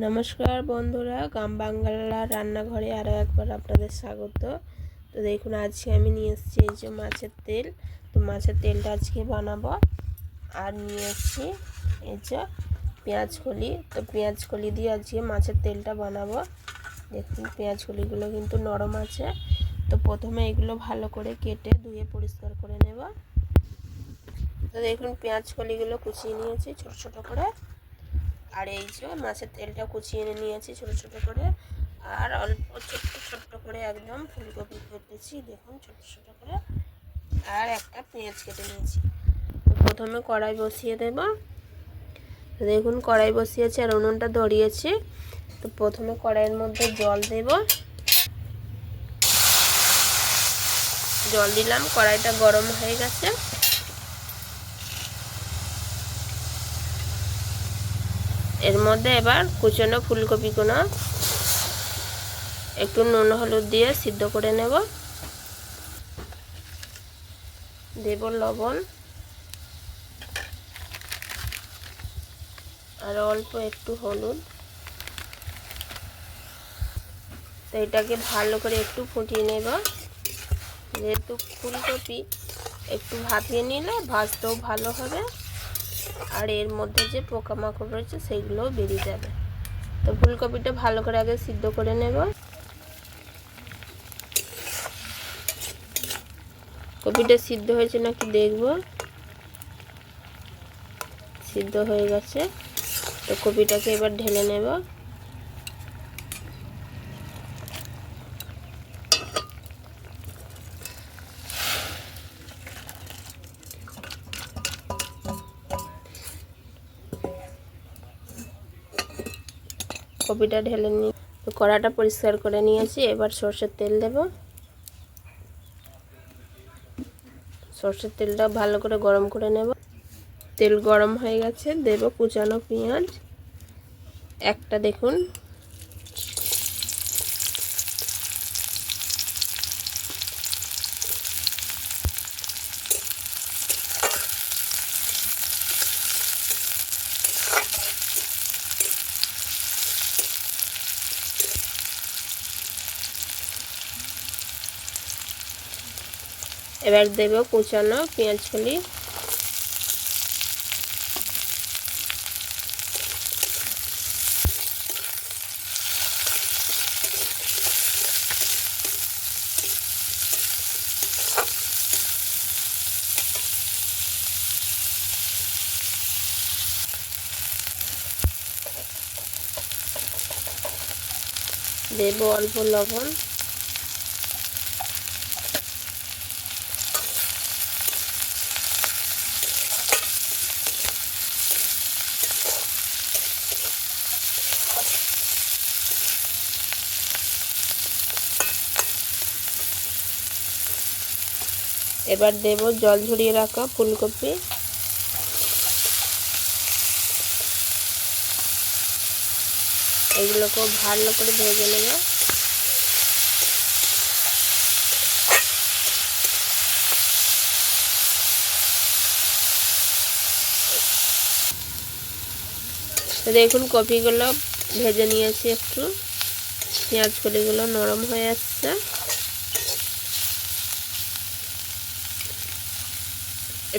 নমস্কার বন্ধুরা, গ্রাম বাংলার রান্নাঘরে আরও একবার আপনাদের স্বাগত। তো দেখুন, আজকে আমি নিয়ে এসেছি এই যে মাছের তেল। তো মাছের তেলটা আজকে বানাবো। আর নিয়ে এসেছি এই যে পেঁয়াজ কলি। তো পেঁয়াজ কলি দিয়ে আজকে মাছের তেলটা বানাবো। দেখুন, পেঁয়াজ কলিগুলো কিন্তু নরম আছে। তো প্রথমে এগুলো ভালো করে কেটে ধুয়ে পরিষ্কার করে নেব। তো দেখুন, পেঁয়াজ কলিগুলো কুচিয়ে নিয়েছি ছোট ছোট করে। আর এই যে মাছের তেলটা কুচিয়ে নিয়েছি ছোট ছোট করে। আর অল্প ছোট্ট ছোট্ট করে একদম ফুলকপি কেটেছি, দেখুন ছোট ছোট করে। আর একটা পেঁয়াজ কেটে নিয়েছি। তো প্রথমে কড়াই বসিয়ে দেব। দেখুন, কড়াই বসিয়েছি আর উনুনটা ধরিয়েছি। তো প্রথমে কড়াইয়ের মধ্যে জল দেব। জল দিলাম, কড়াইটা গরম হয়ে গেছে। এর মধ্যে এবার কুচনো ফুলকপিগুলো একটু নুন হলুদ দিয়ে সিদ্ধ করে নেব। দেব লবণ আর অল্প একটু হলুদ। তো এটাকে ভালো করে একটু ফুটিয়ে নেব। যেহেতু ফুলকপি একটু ভাপিয়ে নিলে ভাজতেও ভালো হবে, আর এর মধ্যে যে পোকামাকড় রয়েছে সেগুলোও বেরিয়ে যাবে। তো ফুলকপিটা ভালো করে আগে সিদ্ধ করে নেব। কপিটা সিদ্ধ হয়েছে নাকি দেখব। সিদ্ধ হয়ে গেছে। তো কপিটাকে এবার ঢেলে নেব। কপিটা ঢেলে নিয়ে কড়াটা পরিষ্কার করে নিয়েছি। এবার সরষের তেল দেব। সরষের তেলটা ভালো করে গরম করে নেব। তেল গরম হয়ে গেছে, দেব কুচানো পেঁয়াজ একটা, দেখুন। এবার দেব কুচানো পেঁয়াজ কলি। দেব অল্প লবণ। এবার দেব জল ঝরিয়ে রাখা ফুলকপি। এগুলোকেও ভালো করে ভেজে নেব। দেখুন, কপিগুলো ভেজে নিয়েছি একটু। পেঁয়াজ কলিগুলো নরম হয়ে আসছে।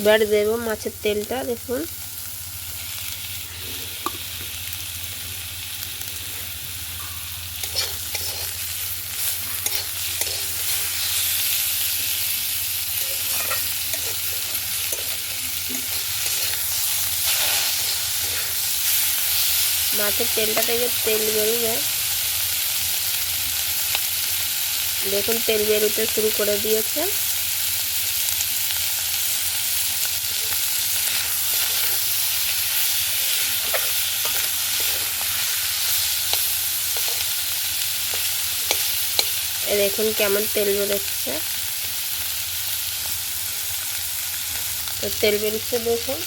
এবার দেব মাছের তেলটা, দেখুন। মাছের তেলটা থেকে তেল বেরোবে, দেখুন তেল বেরোতে শুরু করে দিয়েছে। দেখুন কেমন তেল বেরোচ্ছে। তো তেল বেরোচ্ছে, দেখুন।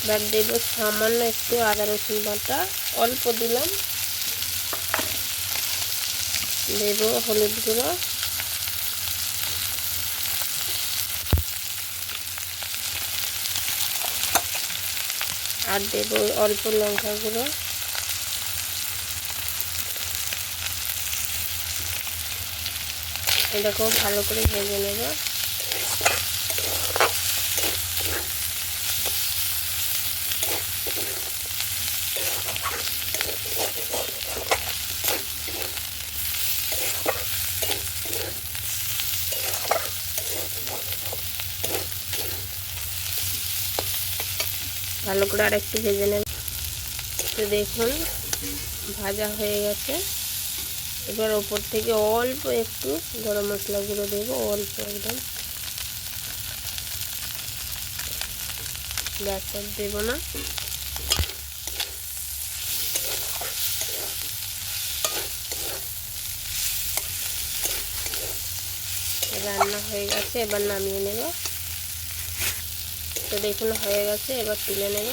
এবার দেব সামান্য একটু আদা রসুন বাটা, অল্প দিলাম। দেব হলুদ গুঁড়ো, আর দেব অল্প লঙ্কা গুঁড়ো, এটাকেও ভালো করে ভেজে নেব। ভালো করে আর একটু ভেজে নেব। তো দেখুন ভাজা হয়ে গেছে। এবার ওপর থেকে অল্প একটু গরম মশলা গুঁড়ো দেবো, অল্প একদম, ব্যাস আর দেবো না। রান্না হয়ে গেছে, এবার নামিয়ে নেব। তো দেখুন হয়ে গেছে, এবার তুলে নেব।